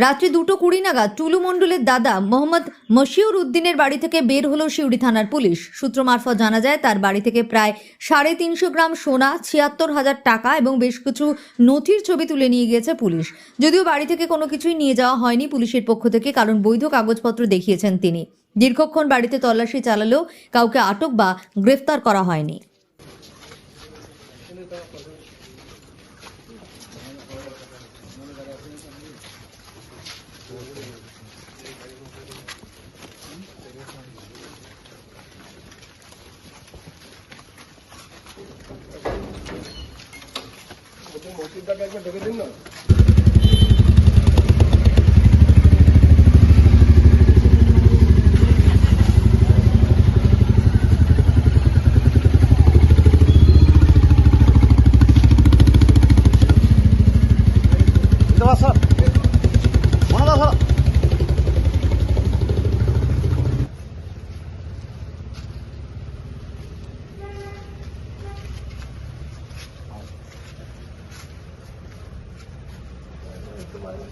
রাত্রি 2:20 নাগাদ টুলু মণ্ডলের দাদা মোহাম্মদ মশিউর উদ্দিনের বাড়ি থেকে বের হলো সিউড়ি থানার পুলিশ। সূত্র মারফত জানা যায় তার বাড়ি থেকে প্রায় 350 গ্রাম সোনা, 76,000 টাকা এবং বেশ কিছু নথির ছবি তুলে নিয়ে গিয়েছে পুলিশ। যদিও বাড়ি থেকে কোনো কিছুই নিয়ে যাওয়া হয়নি পুলিশের পক্ষ থেকে, কারণ বৈধ কাগজপত্র দেখিয়েছেন তিনি। দীর্ঘক্ষণ বাড়িতে তল্লাশি চালালেও কাউকে আটক বা গ্রেফতার করা হয়নি। মসজিদটাকে একবার ঢেকে দিন না। तुम्हारे